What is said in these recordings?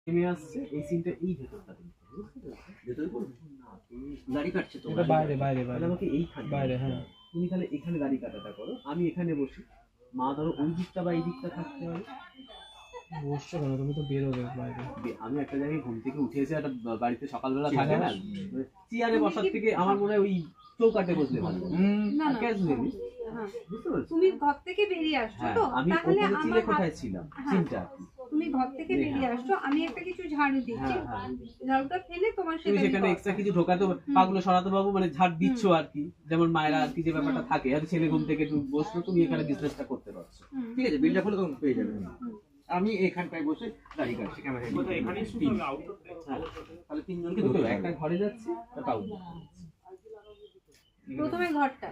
নেমে আসছে এই সিনটা এই ভেতরটা ভেতরে করবে না, তুমি দাড়ি কাটছে তো বাইরে বাইরে তাহলে বাইরে আমাকে এইখানে বাইরে, হ্যাঁ। তুমি তাহলে এখানে দাড়ি কাটাটা করো, আমি এখানে বসি। মা ধরো ওই দিকটা বা এই দিকটা থাকতে হবে। বসছো কেন? তুমি তো বেরোবে বাইরে। আমি একটা জায়গায় ঘুম থেকে উঠে এসে একটা বাড়িতে সকালবেলা ঠিক থাকে আছে। না, চেয়ারে বসার থেকে আমার মনে হয় ওই চৌকাটে বসলে ভালো। না, না। ক্যাজুয়ালি হ্যাঁ। বুঝতে পারছো? তুমি ঘর থেকে বেরিয়ে আসছো হ্যাঁ, তো আমি তাহলে ওখানে চিলে আমার কোঠায় ছিলাম হ্যাঁ। চিন্তা। তুমি ঘর থেকে বেরিয়ে আসছো, আমি একটা কিছু ঝাড়ু দিচ্ছি, হ্যাঁ, হ্যাঁ। ঝাড়ুটা ফেলে তোমার তুমি সেটা সেখানে এক্সট্রা কিছু ঢোকাতে পাগুলো সরাতে পাবো, মানে ঝাড় দিচ্ছ আর কি, যেমন মায়েরা আর কি যে ব্যাপারটা থাকে, আর ছেলে ঘুম থেকে তুমি বসলো, তুমি এখানে বিজনেসটা করতে পারছো। ঠিক আছে, বিলটা খুলে তখন পেয়ে যাবে। আমি এখানটায় বসে দাড়ি কাটছি ক্যামেরা, তাহলে তিনজনকে দুটো, একটা ঘরে যাচ্ছে একটা পাউডার। প্রথমে ঘরটা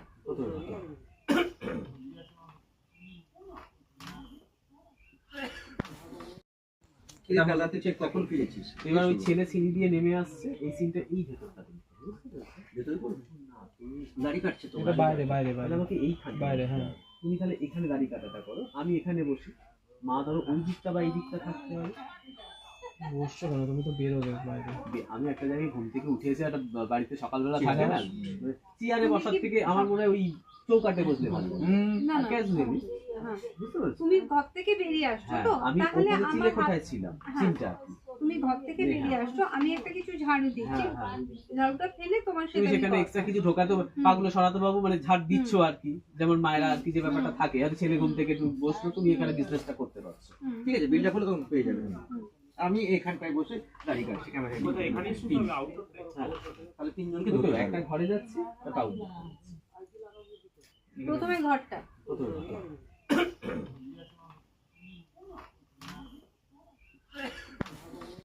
কখন ফিরেছিস? এবার ওই ছেলে সিঁড়ি দিয়ে নেমে আসছে এই সিনটা এই ভেতরটা ভেতরে করবে না, তুমি দাড়ি কাটছে তো বাইরে বাইরে তাহলে বাইরে আমাকে এইখানে বাইরে, হ্যাঁ। তুমি তাহলে এখানে দাড়ি কাটাটা করো, আমি এখানে বসি। মা ধরো ওই দিকটা বা এই দিকটা থাকতে হবে। বসছো কেন? তুমি তো বেরোবে বাইরে। আমি একটা জায়গায় ঘুম থেকে উঠে এসে একটা বাড়িতে সকালবেলা ঠিক থাকে আছে। না, চেয়ারে বসার থেকে আমার মনে হয় ওই চৌকাটে বসলে ভালো। না, না। ক্যাজুয়ালি হ্যাঁ। বুঝতে পারছো? তুমি ঘর থেকে বেরিয়ে আসছো হ্যাঁ, তো আমি তাহলে ওখানে চিলে আমার কোঠায় ছিলাম হ্যাঁ। চিন্তা। তুমি ঘর থেকে বেরিয়ে আসছো, আমি একটা কিছু ঝাড়ু দিচ্ছি, হ্যাঁ, হ্যাঁ। ঝাড়ুটা ফেলে তোমার তুমি সেটা সেখানে এক্সট্রা কিছু ঢোকাতে পাগুলো সরাতে পাবো, মানে ঝাড় দিচ্ছ আর কি, যেমন মায়েরা আর কি যে ব্যাপারটা থাকে, আর ছেলে ঘুম থেকে তুমি বসলো, তুমি এখানে বিজনেসটা করতে পারছো। ঠিক আছে, বিলটা খুলে তখন পেয়ে যাবে। আমি এখানটায় বসে দাড়ি কাটছি ক্যামেরা, তাহলে তিনজনকে দুটো, একটা ঘরে যাচ্ছে একটা পাউডার। প্রথমে ঘরটা প্রথমে